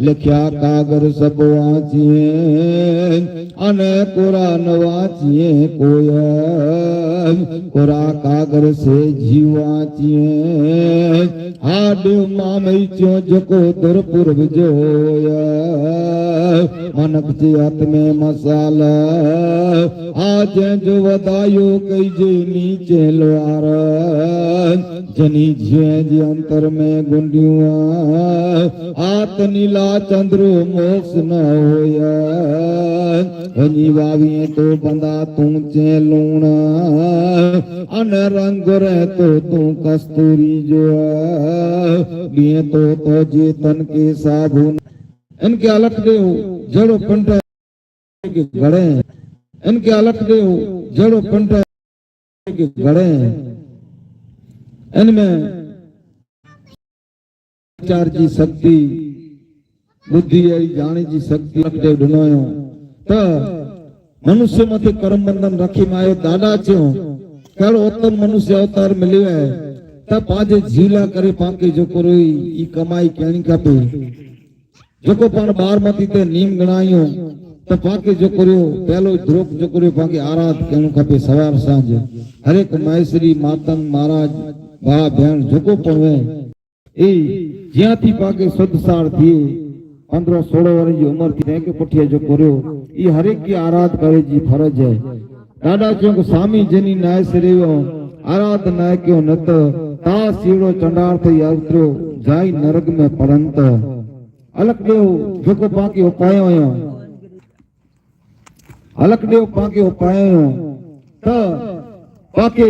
લખ્યા કાગર સબ વાંચીએ અને કુરાન વાંચીએ કોય કોરા કાગર સે જીવ વાંચીએ હાડ્યો મામઈ ચો જકો દર પૂર્વ જોયા मनक जे हाथ में मसाला आज जो वदायो कई जे नीचे लोहार जनी जे जे अंतर में गुंडिया आत नीला चंद्र मोक्ष न होया वनी वावी तो बंदा तू चे लूणा अन रंग रे तो कस्तूरी जो दिए तो जे तन के साबुन इनके अलग देव जड़ो पंटा के गड़े इनके अलग देव जड़ो पंटा के गड़े इनमें विचार की शक्ति बुद्धि आई जाने की शक्ति अलग देव ढुनायो तो मनुष्य मथे कर्म बंधन रखी मायो दादा चो कल उत्तम मनुष्य अवतार मिलियो है तब पाजे झीला करे पाके जो कोई ई कमाई कहनी खपे जोको पण 12 ते नीम गणायो तो पाके जो करियो पहलो द्रोक जो करियो पाके आराध कहनु खपे सवार सांझ हर एक मायश्री मातंग महाराज भा बहन जोको पण वे ए ज्याथी पाके शुद्ध सार थी 15-16 वर्ष की उम्र थी के पठिया जो करियो ई हर एक की आराध करे जी फर्ज है दादा जो स्वामी जनी नाय सरेयो आराध नाय क्यों नत ता सीड़ो चंडार थई अवतरो जाई नरक में पड़ंत अलग देव जोको पाके उपायो आयो अलग देव पाके उपायो तो पाके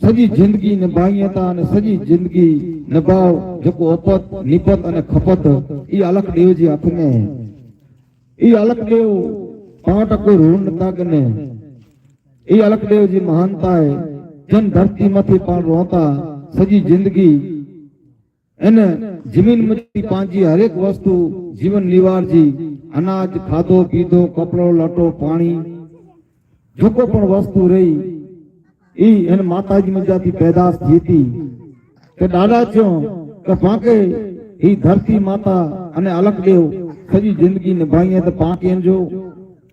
सजी जिंदगी निभाईता ने सजी जिंदगी निभाव जोको अपत निपत अने खपत ई अलग देव जी हाथ में ई अलग देव 5% ऋण नता कने ई अलग देव जी महानता है जन धरती मथे पण रोता सजी जिंदगी एने जमीन मची पांची हर एक वस्तु जीवन निवार जी अनाज खाधो पीधो कपड़ो लटो पानी जोको पण वस्तु रही ई एन माताजी में जाती पैदाश थी थी के दादा चो के पाके ई धरती माता अने अलग देव सजी जिंदगी निभाई तो पाके जो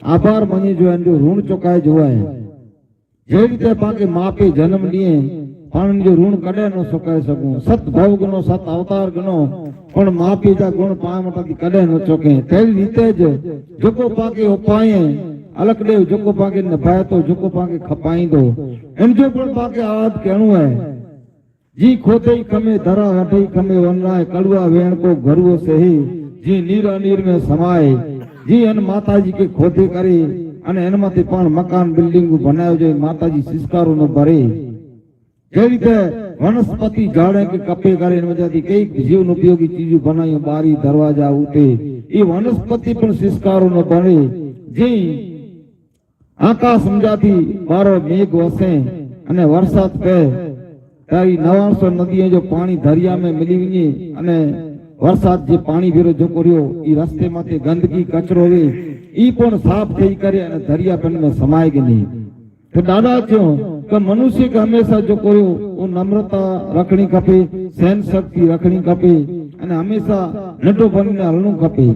आभार मने जो एन जो ऋण चुकाए जो है जे रीते पाके मां पे जन्म लिए पण जो ऋण कदे न चुकाए सकूं सत भव गणो सत अवतार गणो पण मापी जा गुण पाए मटा कदे न चुके तेरी रीते ज जोको पाके उपाए अलग देव जोको पाके निभाए तो जोको पाके खपाई दो इन जो पण पाके आद कहणो है जी खोते कमे धरा हटे कमे वनराय कड़वा वेण को घरवो सही जी नीरा नीर में समाए जी अन माताजी के खोते करे अने एन माथे पण मकान बिल्डिंग बनायो जे माताजी सिस्कारो न भरे जे रीते वनस्पति झाड़े के कपे करे वजहती कई जीवन उपयोगी चीजों बनाई बारी दरवाजा उठे ये वनस्पति पण सिस्कारो न बने जी आकाश समझाती बारो मेघ वसे अने वरसाद पे तारी 900 नदियां जो पानी दरिया में मिली वने अने वरसाद जे पानी भेरो जो कर्यो ई रस्ते माथे गंदगी कचरो रे ई पण साफ थई करे अने दरिया पण में समाय गई तो दादा चो कि मनुष्य के हमेशा जो कोई वो नम्रता रखनी खपे सहन शक्ति रखनी खपे अने हमेशा नटो बनीने हलणु खपे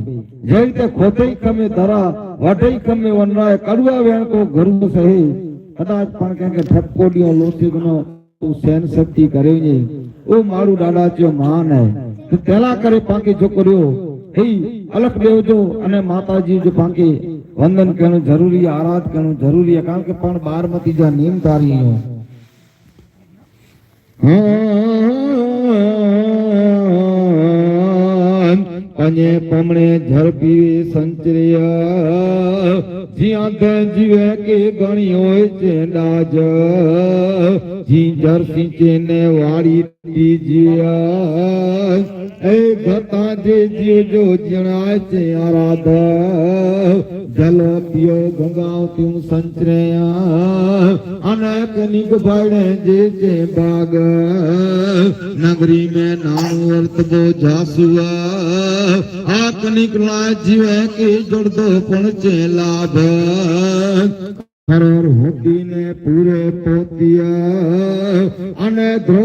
जे रीते खोते खमे धरा वटे खमे वनराय कड़वा वेण को घरु सहे कदाच पण के ठपकोडियो लोसी गनो तो सहन शक्ति करे ने ओ मारू दादा चो महान है तो तेला करे पाके जो कर्यो हे अलग देव जो अने माताजी जो पाके वंदन कहना जरूरी है आराध कहना जरूरी है कारण के पण 12 जा नियम धारी हो पने पमणे झरपी संचरिया जिया दे जीवे के गणी होय छे डाज जी जर सिंचे ने वाड़ी दीजिया ए गता जे जीव जो जणाय छे आराध जल पियो गंगाओ त्यूं संचरिया अनेक निग भाड़े जे जे बाग नगरी में नानु अर्थ बो जासुआ आक निकला जीवे के जुड़ दो पहुंचे लाभ हर होती ने पूरे पोतिया अने ध्रो